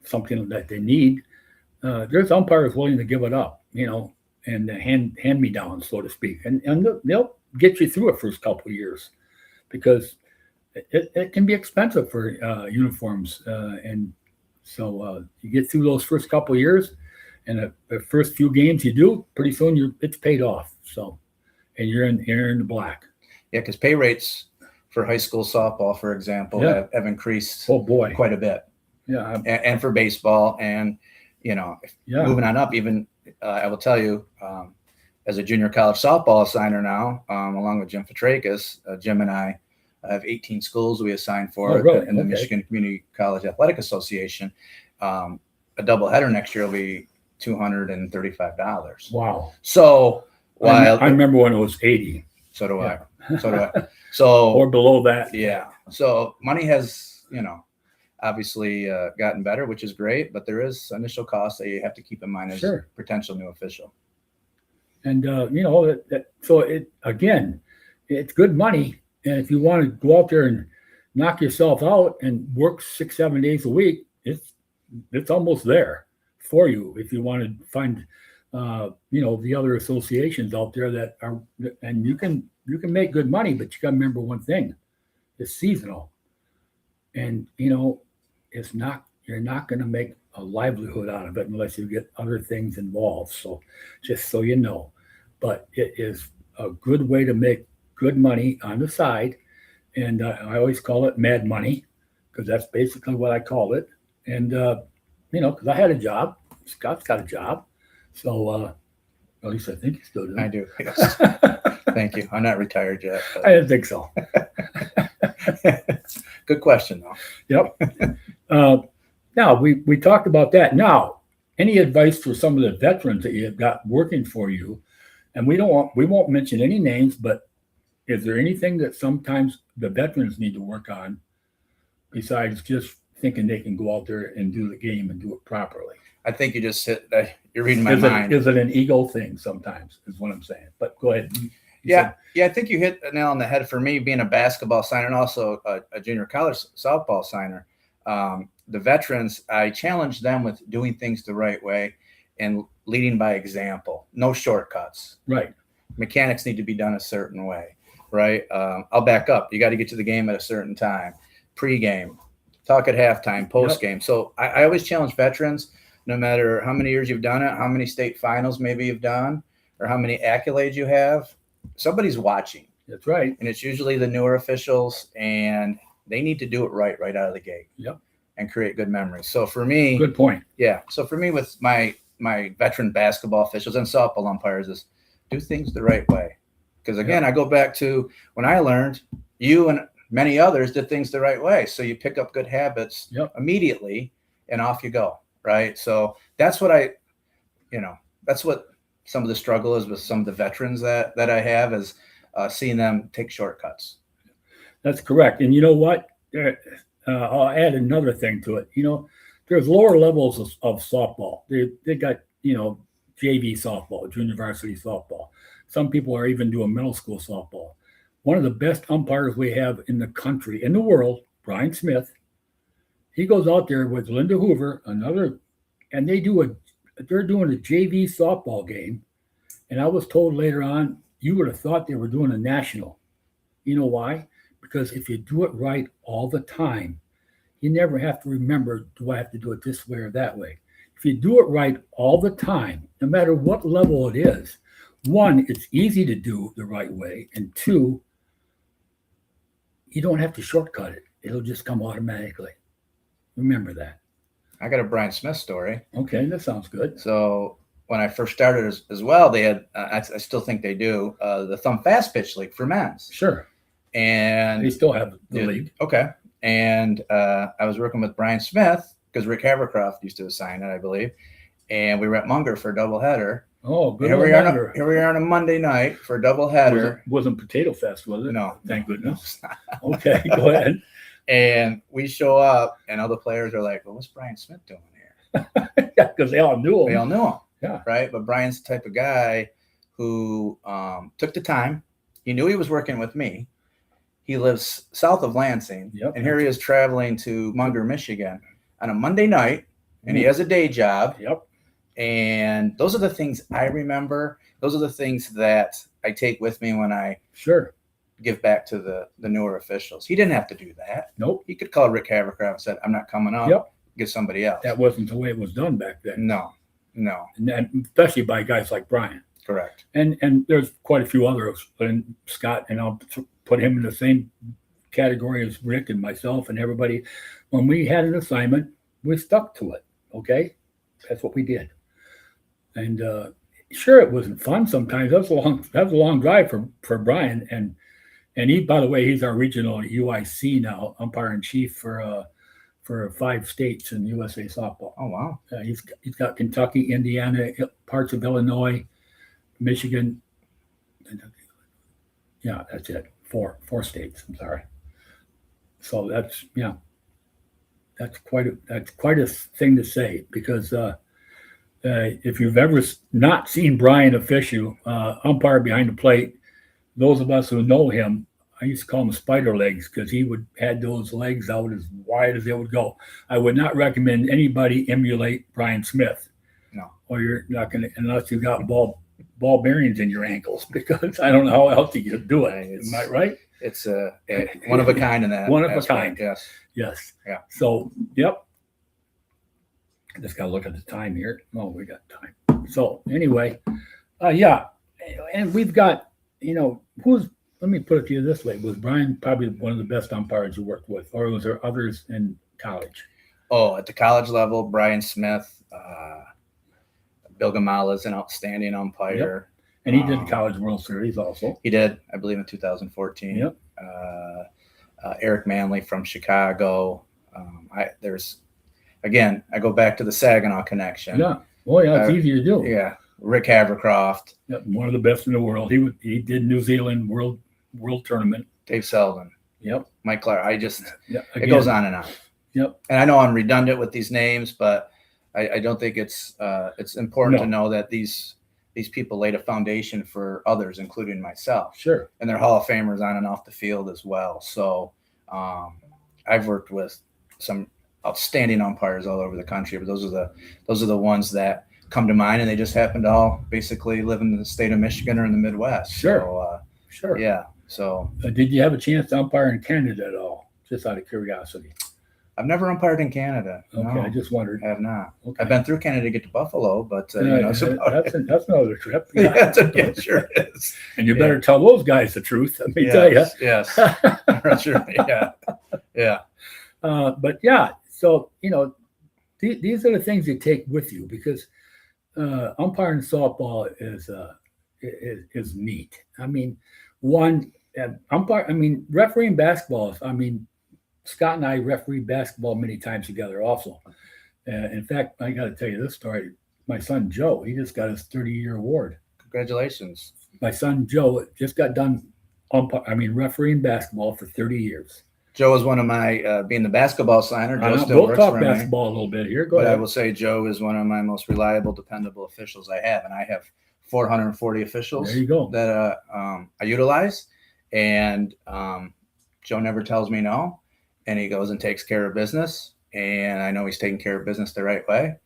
something that they need, there's umpires willing to give it up, and hand me down, so to speak, and they'll get you through the first couple of years because it can be expensive for uniforms, and so you get through those first couple of years, and the first few games you do, pretty soon it's paid off. So, and you're in the black. Yeah, because pay rates for high school softball, for example, have increased. Oh boy, quite a bit. Yeah, and for baseball, and moving on up, even I will tell you, as a junior college softball assigner now, along with Jim Petrakis, Jim and I have 18 schools we assign for in the Michigan Community College Athletic Association. A doubleheader next year will be $235. Wow. So while I remember when it was 80. So do I. So or below that. Yeah. So money has, obviously gotten better, which is great, but there is initial costs that you have to keep in mind as a potential new official. And so it's good money. And if you want to go out there and knock yourself out and work 6-7 days a week, it's almost there for you. If you want to find, the other associations out there that are, and you can make good money, but you got to remember one thing: it's seasonal, and you're not going to make a livelihood out of it unless you get other things involved. So, just so you know, but it is a good way to make good money on the side, and I always call it mad money because that's basically what I call it. And because I had a job, Scott's got a job, so at least I think he still does. I do. Yes. Thank you. I'm not retired yet. I didn't think so. Good question, though. Yep. Now we talked about that. Now, any advice for some of the veterans that you've got working for you? And we won't mention any names, but is there anything that sometimes the veterans need to work on besides just thinking they can go out there and do the game and do it properly? I think you just hit. You're reading my mind. Is it an ego thing sometimes? Is what I'm saying. But go ahead. Yeah, I think you hit a nail on the head. For me, being a basketball signer and also a junior college softball signer, the veterans, I challenge them with doing things the right way and leading by example. No shortcuts. Right. Mechanics need to be done a certain way. Right. I'll back up. You got to get to the game at a certain time. Pre-game, talk at halftime, post-game. Yep. So I always challenge veterans, no matter how many years you've done it, how many state finals maybe you've done, or how many accolades you have, somebody's watching. That's right. And it's usually the newer officials, and they need to do it right out of the gate. Yep. And create good memories. So for me, good point. Yeah. So for me, with my veteran basketball officials and softball umpires, is do things the right way. Because again, I go back to when I learned, you and many others did things the right way. So you pick up good habits immediately, and off you go. Right. So that's what that's what some of the struggle is with some of the veterans that I have, is seeing them take shortcuts. That's correct. And you know what? I'll add another thing to it. There's lower levels of softball. They got, JV softball, junior varsity softball. some people are even doing middle school softball. One of the best umpires we have in the country, in the world, Brian Smith. He goes out there with Linda Hoover, another, and they're doing a JV softball game. And I was told later on, you would have thought they were doing a national. You know why? Because if you do it right all the time, you never have to remember, do I have to do it this way or that way? If you do it right all the time, no matter what level it is, one, it's easy to do the right way. And two, you don't have to shortcut it. It'll just come automatically. Remember that. I got a Brian Smith story. Okay, that sounds good. So when I first started as well, they had, I still think they do, the Thumb Fast Pitch League for men's. Sure. And they still have the league. Okay. And I was working with Brian Smith because Rick Havercroft used to assign it, I believe. And we were at Munger for a doubleheader. Oh, good. Here we are on a Monday night for a doubleheader. Wasn't Potato Fest, was it? No. Thank goodness. Okay, go ahead. And we show up, and all the players are like, well, what's Brian Smith doing here? Yeah, because they all knew him. They all knew him. Yeah. Right? But Brian's the type of guy who took the time. He knew he was working with me. He lives south of Lansing. Yep. And here he is traveling to Munger, Michigan on a Monday night, and he has a day job. Yep. And those are the things I remember. Those are the things that I take with me when I give back to the newer officials. He didn't have to do that. Nope. He could call Rick Havercroft and said, I'm not coming up. Yep. Get somebody else. That wasn't the way it was done back then. No. And especially by guys like Brian. Correct. And there's quite a few others. And Scott, and I'll put him in the same category as Rick and myself and everybody. When we had an assignment, we stuck to it. Okay? That's what we did. And sure, it wasn't fun sometimes. That was a long drive for Brian. And he, by the way, he's our regional UIC now, umpire in chief for 5 states in USA softball. Oh wow! He's got Kentucky, Indiana, parts of Illinois, Michigan. Yeah, that's it. Four states. I'm sorry. So that's quite a thing to say, because if you've ever not seen Brian official, umpire behind the plate, those of us who know him, I used to call him spider legs, because he had those legs out as wide as they would go. I would not recommend anybody emulate Brian Smith. No. Or you're not going to, unless you got ball bearings in your ankles, because I don't know how else you could do it. Am I right? It's one of a kind in that. One of a kind. Yes. Yes. Yeah. So, yep. I just got to look at the time here. Oh, we got time. So anyway, yeah. And we've got, let me put it to you this way. Was Brian probably one of the best umpires you worked with, or was there others in college? Oh, at the college level, Brian Smith, Bill Gamala is an outstanding umpire. Yep. And he did the College World Series also. He did, I believe, in 2014. Yep. Eric Manley from Chicago. I go back to the Saginaw connection. Yeah. Oh, yeah, it's easy to do. Yeah. Rick Havercroft. Yep. One of the best in the world. He did New Zealand World Tournament. Dave Selvin. Yep. Mike Clark. It goes on and on. Yep. And I know I'm redundant with these names, but I don't think it's important to know that these people laid a foundation for others, including myself. Sure. And they're Hall of Famers on and off the field as well. So I've worked with some outstanding umpires all over the country, but those are the ones that come to mind, and they just happen to all basically live in the state of Michigan or in the Midwest. Sure. So, sure. Yeah. So did you have a chance to umpire in Canada at all? Just out of curiosity. I've never umpired in Canada. Okay, No, I just wondered. I have not. Okay. I've been through Canada to get to Buffalo, but that's another trip. Yeah, it sure is. And you better tell those guys the truth. Let me tell you. Yes. That's right. Yeah. Yeah. But yeah, so these are the things you take with you, because umpiring softball is neat. I mean, refereeing basketball. Scott and I refereed basketball many times together also. In fact, I got to tell you this story. My son, Joe, he just got his 30-year award. Congratulations. My son, Joe, just got done refereeing basketball for 30 years. Joe is one of my, being the basketball signer. We'll talk basketball a little bit here. Go ahead. I will say Joe is one of my most reliable, dependable officials I have. And I have 440 officials There you go. that I utilize. And Joe never tells me no. And he goes and takes care of business. And I know he's taking care of business the right way.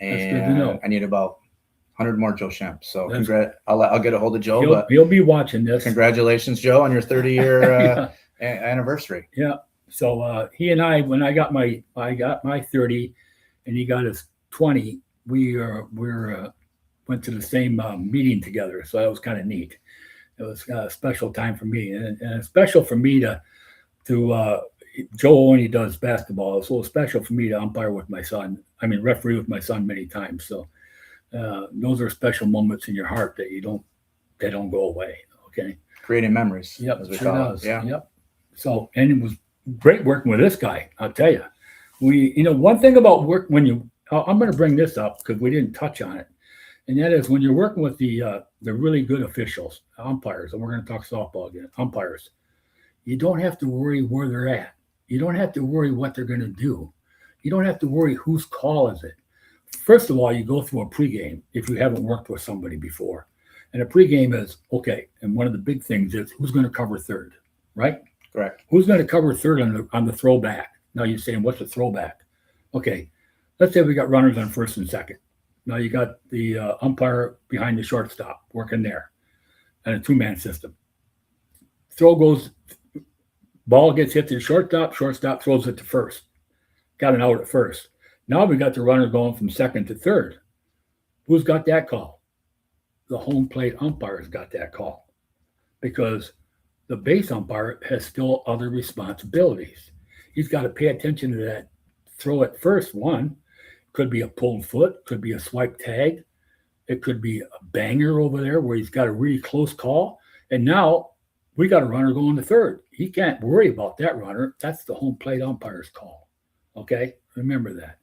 That's And good to know. I need about 100 more Joe Shemp. So That's- I'll get a hold of Joe. He'll be watching this. Congratulations, Joe, on your 30-year anniversary. Yeah. So he and I, when I got my 30, and he got his 20, we went to the same meeting together. So that was kind of neat. It was a special time for me, and it's special for me to Joe only does basketball, so it's special for me to umpire with my son. I mean, referee with my son many times. So those are special moments in your heart that they don't go away. Okay. Creating memories. Yep. As we Sure call does. it. Yeah. Yep. So, and it was great working with this guy. I'll tell you. One thing about work I'm going to bring this up because we didn't touch on it, and that is when you're working with the really good officials, umpires, and we're going to talk softball again, umpires. You don't have to worry where they're at. You don't have to worry what they're going to do. You don't have to worry whose call is it. First of all, you go through a pregame if you haven't worked with somebody before. And a pregame is, okay, and one of the big things is who's going to cover third, right? Correct. Who's going to cover third on the throwback? Now you're saying, what's a throwback? Okay, let's say we got runners on first and second. Now you got the umpire behind the shortstop working there and a two-man system. Ball gets hit to the shortstop throws it to first. Got an out at first. Now we got the runner going from second to third. Who's got that call? The home plate umpire's got that call because the base umpire has still other responsibilities. He's got to pay attention to that throw at first one. Could be a pulled foot, could be a swipe tag. It could be a banger over there where he's got a really close call. And now we got a runner going to third. He can't worry about that runner. That's the home plate umpire's call. Okay? Remember that.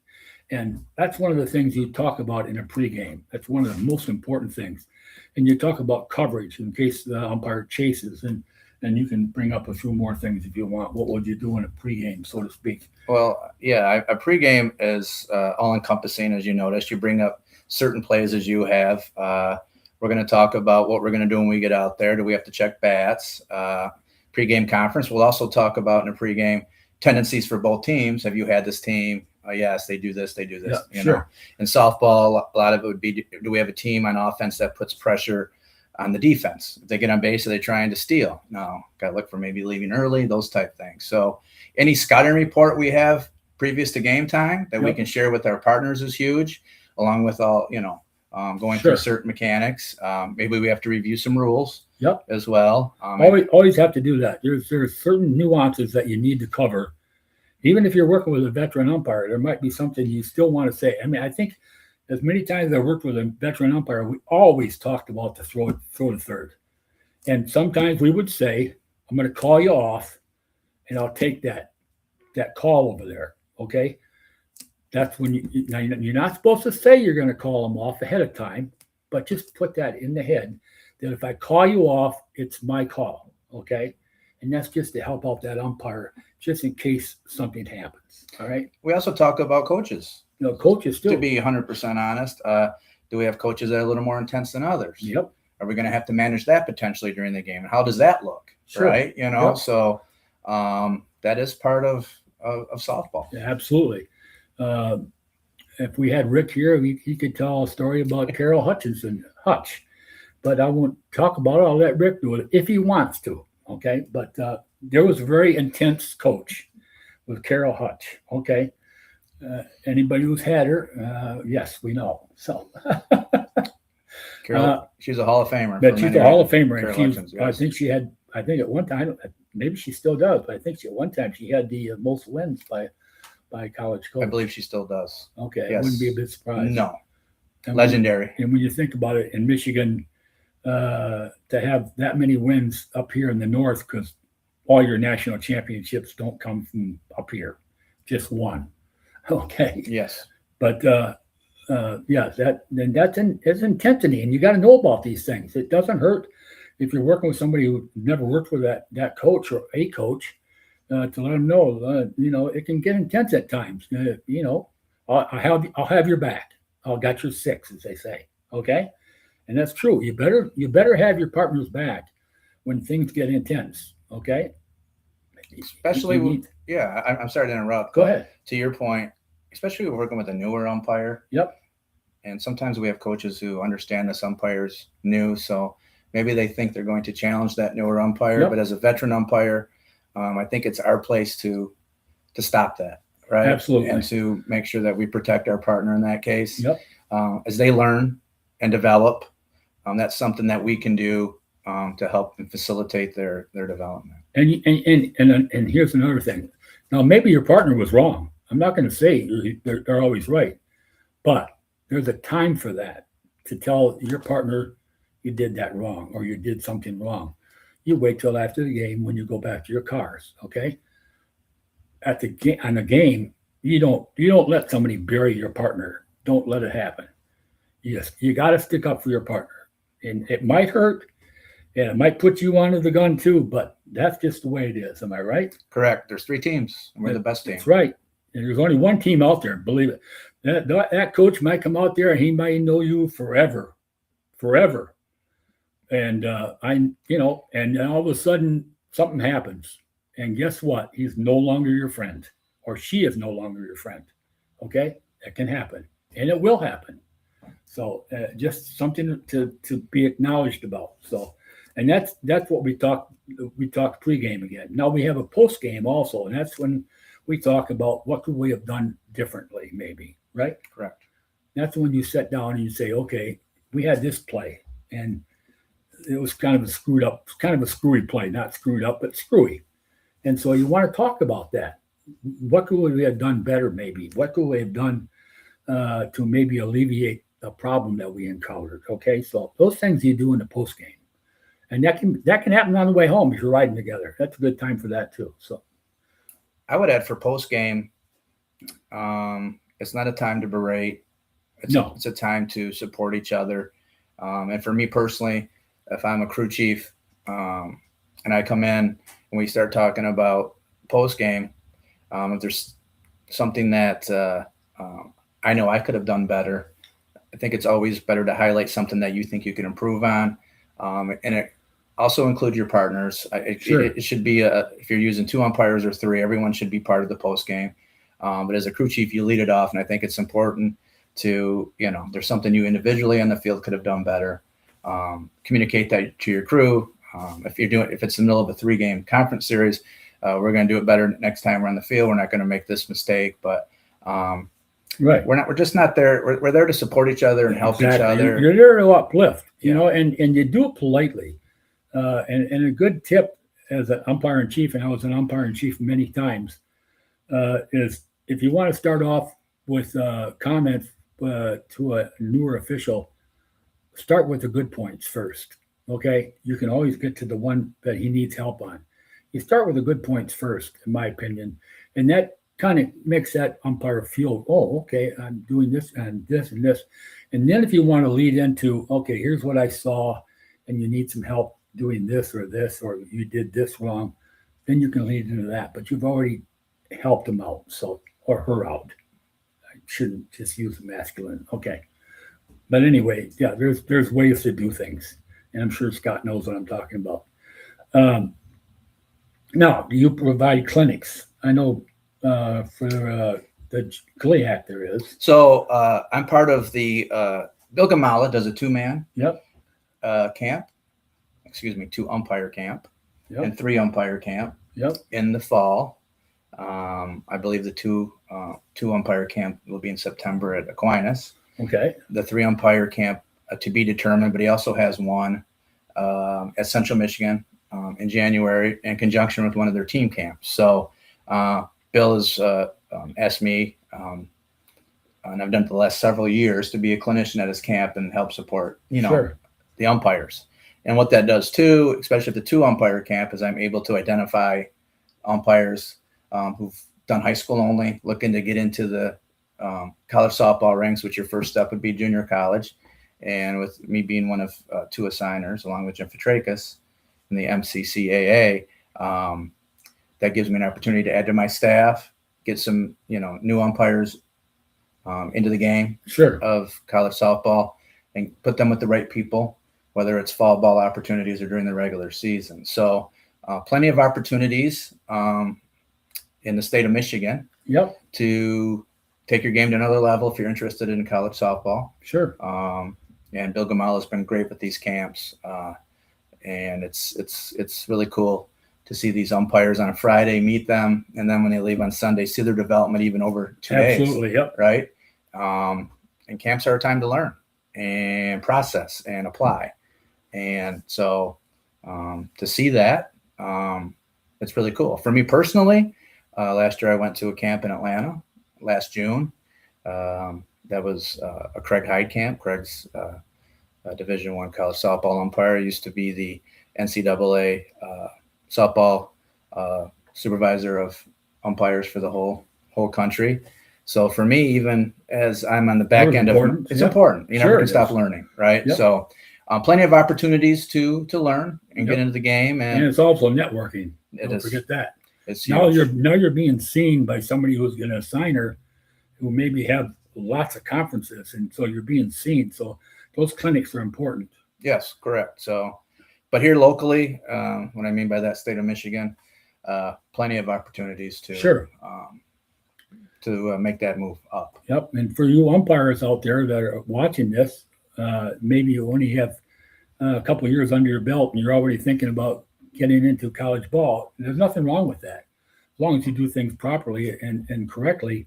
And that's one of the things you talk about in a pregame. That's one of the most important things. And you talk about coverage in case the umpire chases. And you can bring up a few more things if you want. What would you do in a pregame, so to speak? Well, yeah, a pregame is all-encompassing, as you noticed. You bring up certain plays as you have. We're going to talk about what we're going to do when we get out there. Do we have to check bats? Pregame conference. We'll also talk about in a pregame tendencies for both teams. Have you had this team? Yes, they do this. They do this. Yeah, sure. Know. In softball, a lot of it would be, do we have a team on offense that puts pressure on the defense? If they get on base, are they trying to steal? No, got to look for maybe leaving early, those type things. So any scouting report we have previous to game time that we can share with our partners is huge, along with all, going through certain mechanics. Maybe we have to review some rules as well. Always have to do that. There's certain nuances that you need to cover. Even if you're working with a veteran umpire, there might be something you still want to say. I mean, I think as many times as I worked with a veteran umpire, we always talked about the throw to third. And sometimes we would say, I'm going to call you off and I'll take that call over there. Okay. That's when you're not supposed to say you're going to call them off ahead of time, but just put that in the head that if I call you off, it's my call. Okay. And that's just to help out that umpire, just in case something happens. All right. We also talk about coaches. Coaches too. To be 100% honest, do we have coaches that are a little more intense than others? Yep. Are we going to have to manage that potentially during the game? And how does that look? Sure. Right. So that is part of softball. Yeah, absolutely. If we had Rick here, he could tell a story about Carol Hutch, but I won't talk about it. I'll let Rick do it if he wants to. Okay. But there was a very intense coach with Carol Hutch. Okay. Anybody who's had her, yes, we know. So Carol, she's a Hall of Famer. But she's a Hall of Famer. And yes. I think at one time, maybe she still does, but I think at one time she had the most wins by college coach. I believe she still does. Okay. Yes. I wouldn't be a bit surprised. No. And legendary. And when you think about it, in Michigan, to have that many wins up here in the north, because all your national championships don't come from up here, just one. Okay. Yes. But that's intensity, and you got to know about these things. It doesn't hurt if you're working with somebody who never worked with that coach or a coach to let them know. It can get intense at times. I'll have your back. I'll got your six, as they say. Okay. And that's true. You better have your partner's back when things get intense. Okay. Especially, You need- I'm sorry to interrupt. Go but ahead. To your point, especially when we're working with a newer umpire, Yep. and sometimes we have coaches who understand this umpire's new, so maybe they think they're going to challenge that newer umpire. Yep. But as a veteran umpire, I think it's our place to stop that, right? Absolutely. And to make sure that we protect our partner in that case. Yep. As they learn and develop, that's something that we can do to help and facilitate their development. And here's another thing. Now, maybe your partner was wrong. I'm not going to say they're always right, but there's a time for that to tell your partner you did that wrong or you did something wrong. You wait till after the game when you go back to your cars. Okay. At the game on the game, you don't let somebody bury your partner. Don't let it happen. Yes, you got to stick up for your partner, and it might hurt, and it might put you under the gun too. But that's just the way it is. Am I right? Correct. There's 3 teams, and we're the best team. That's right. And there's only one team out there. Believe it. That coach might come out there and he might know you forever. And and then all of a sudden something happens, and guess what? He's no longer your friend, or she is no longer your friend. Okay, that can happen, and it will happen. So just something to be acknowledged about. So, and that's what we talked pregame again. Now we have a postgame also, and that's when we talk about what could we have done differently, maybe, right? Correct. That's when you sit down and you say, okay, we had this play, and it was kind of a screwy play, not screwed up, but screwy. And so you want to talk about that. What could we have done better, maybe? What could we have done to maybe alleviate a problem that we encountered? Okay, so those things you do in the post game, and that can happen on the way home if you're riding together. That's a good time for that too. So I would add for post game, it's not a time to berate. It's a time to support each other. And for me personally, if I'm a crew chief and I come in and we start talking about post game, if there's something that I know I could have done better, I think it's always better to highlight something that you think you can improve on. And it also include your partners. It should be if you're using 2 umpires or 3, everyone should be part of the post game. But as a crew chief, you lead it off, and I think it's important to, there's something you individually on the field could have done better. Communicate that to your crew. If it's the middle of a 3-game conference series, we're going to do it better next time we're on the field. We're not going to make this mistake, but right. We're just not there. We're there to support each other and help each other. You're there to uplift, and you do it politely. And a good tip as an umpire in chief, and I was an umpire in chief many times, is if you want to start off with comments to a newer official, start with the good points first. Okay, you can always get to the one that he needs help on. You start with the good points first, in my opinion, and that kind of makes that umpire feel, oh, okay, I'm doing this and this and this. And then if you want to lead into, okay, here's what I saw, and you need some help doing this, or you did this wrong, then you can lead into that. But you've already helped him out, or her out. I shouldn't just use the masculine. Okay. But anyway, yeah, there's ways to do things. And I'm sure Scott knows what I'm talking about. Now, do you provide clinics? I know for the GLIAC there is. So I'm part of the Bill Gamala does a 2-man camp. 2 umpire camp and 3 umpire camp in the fall. I believe the 2 umpire camp will be in September at Aquinas. Okay. The 3 umpire camp to be determined, but he also has one at Central Michigan in January in conjunction with one of their team camps. So Bill has asked me, and I've done it the last several years, to be a clinician at his camp and help support, the umpires. And what that does too, especially at the 2 umpire camp, is I'm able to identify umpires who've done high school only, looking to get into the college softball ranks, which your first step would be junior college. And with me being one of 2 assigners, along with Jim Petrakis in the MCCAA, that gives me an opportunity to add to my staff, get some, new umpires into the game of college softball. and put them with the right people, whether it's fall ball opportunities or during the regular season. So plenty of opportunities in the state of Michigan Yep. to take your game to another level if you're interested in college softball. Sure. And Bill Gamal has been great with these camps. And it's really cool to see these umpires on a Friday, meet them, and then when they leave on Sunday, see their development even over 2 days. Absolutely. Yep. Right. And camps are a time to learn and process and apply. And so to see that, it's really cool. For me personally, last year I went to a camp in Atlanta last June. That was a Craig Hyde camp. Craig's Division I college softball umpire, used to be the NCAA softball supervisor of umpires for the whole country. So for me, even as I'm on the back end of it, it's important. You never can stop learning, right? Yep. So plenty of opportunities to learn and get into the game, and it's also networking. Don't forget that. It's now you're being seen by somebody who's going to assign her, who maybe have lots of conferences, and so you're being seen. So those clinics are important. Yes, correct. So, but here locally, what I mean by that, state of Michigan, plenty of opportunities to make that move up. Yep. And for you umpires out there that are watching this, maybe you only have a couple of years under your belt and you're already thinking about getting into college ball. There's nothing wrong with that, as long as you do things properly and correctly,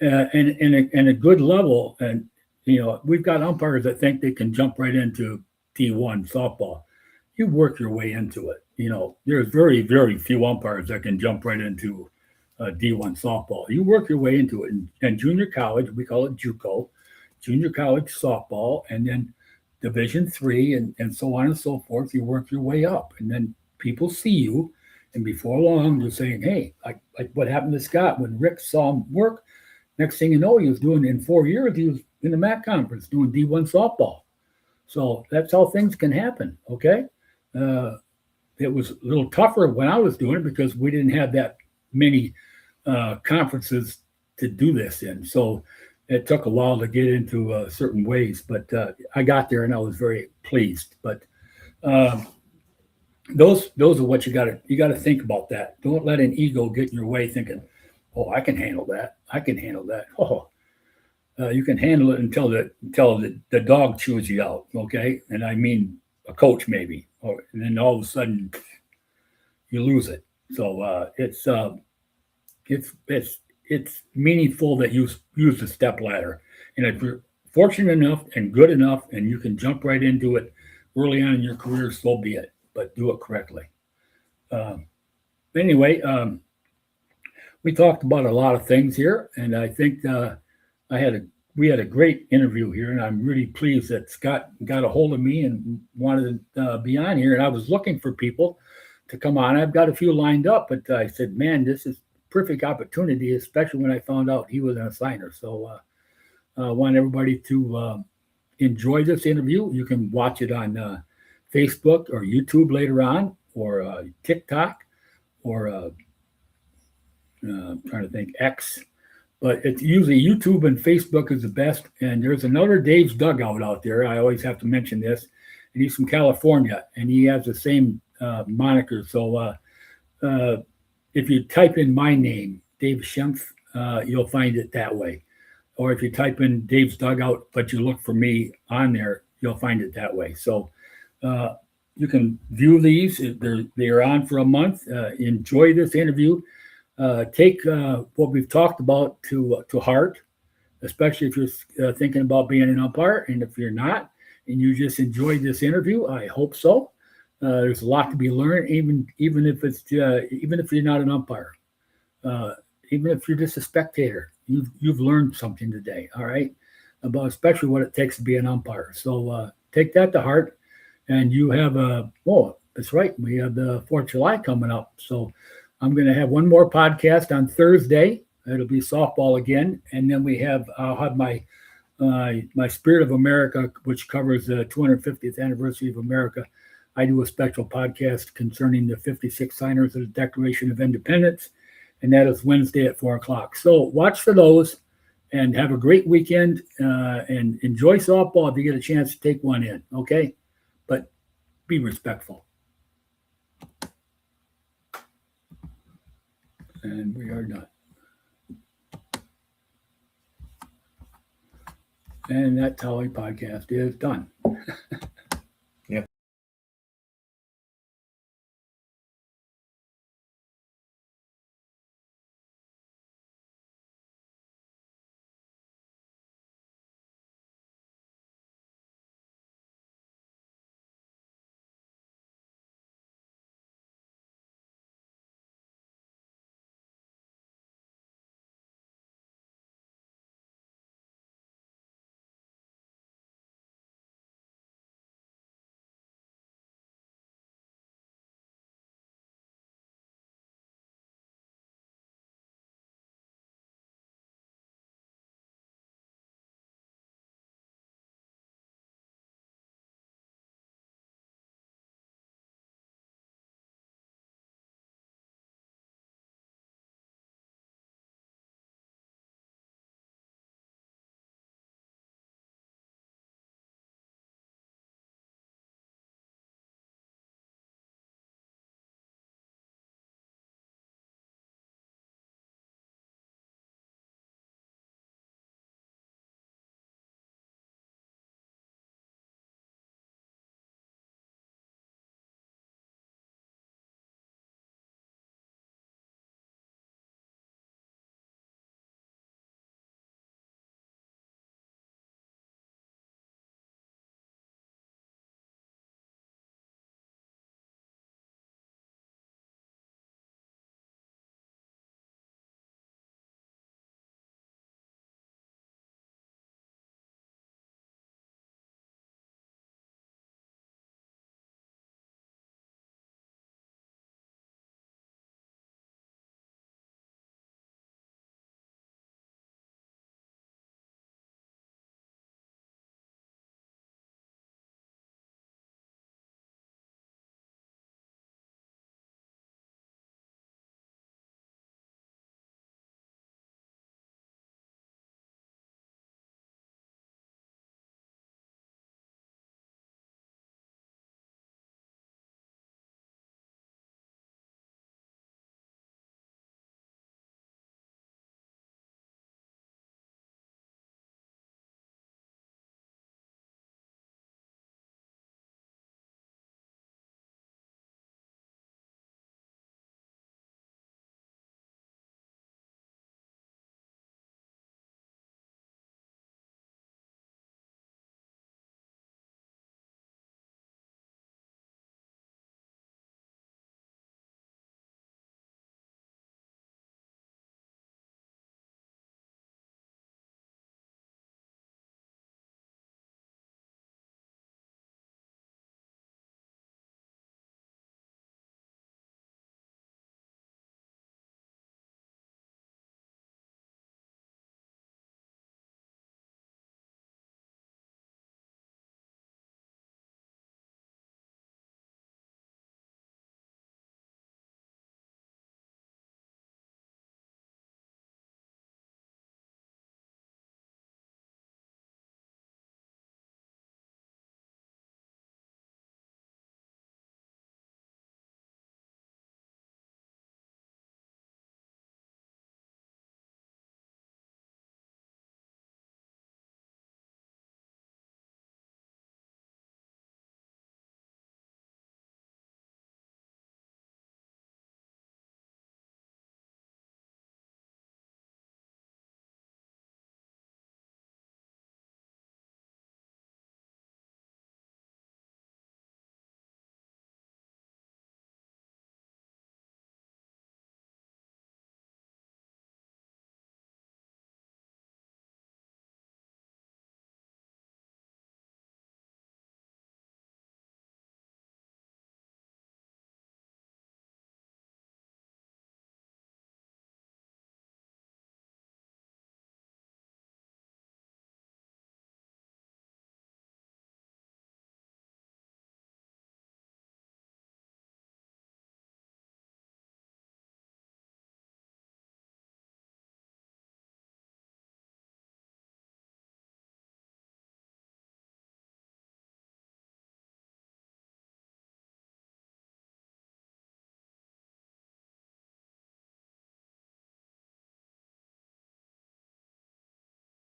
and a good level. And we've got umpires that think they can jump right into D1 softball. You work your way into it. There's very, very few umpires that can jump right into D1 softball. You work your way into it. And junior college, we call it JUCO, junior college softball, and then Division III, and so on and so forth. You work your way up, and then people see you, and before long, you're saying, hey, like what happened to Scott when Rick saw him work. Next thing you know, he was doing, in 4 years, he was in the MAC conference doing D1 softball. So that's how things can happen, okay? It was a little tougher when I was doing it because we didn't have that many conferences to do this in. So it took a while to get into certain ways, but I got there and I was very pleased. But those are what you got to think about. That don't let an ego get in your way thinking, oh, I can handle that. Oh, you can handle it until the dog chews you out. Okay. And I mean a coach maybe, and then all of a sudden you lose it. So it's meaningful that you use the step ladder. And if you're fortunate enough and good enough and you can jump right into it early on in your career, so be it, but do it correctly. Anyway, we talked about a lot of things here, and I think we had a great interview here, and I'm really pleased that Scott got a hold of me and wanted to be on here. And I was looking for people to come on. I've got a few lined up, but I said, man, this is perfect opportunity, especially when I found out he was an assigner. So I want everybody to enjoy this interview. You can watch it on Facebook or YouTube later on, or TikTok, or I'm trying to think, X. But it's usually YouTube and Facebook is the best. And there's another Dave's Dugout out there. I always have to mention this. And he's from California, and he has the same moniker. So if you type in my name, Dave Schimpf, you'll find it that way. Or if you type in Dave's Dugout, but you look for me on there, you'll find it that way. So you can view these. They're on for a month. Enjoy this interview. Take what we've talked about to heart, especially if you're thinking about being an umpire. And if you're not, and you just enjoyed this interview, I hope so. There's a lot to be learned, even if you're not an umpire, even if you're just a spectator. You've learned something today, all right, about especially what it takes to be an umpire. So take that to heart, and you have that's right. We have the 4th of July coming up, so I'm going to have one more podcast on Thursday. It'll be softball again, and then I'll have my Spirit of America, which covers the 250th anniversary of America. I do a special podcast concerning the 56 signers of the Declaration of Independence, and that is Wednesday at 4:00. So watch for those, and have a great weekend and enjoy softball if you get a chance to take one in, okay? But be respectful. And we are done. And that Tally podcast is done.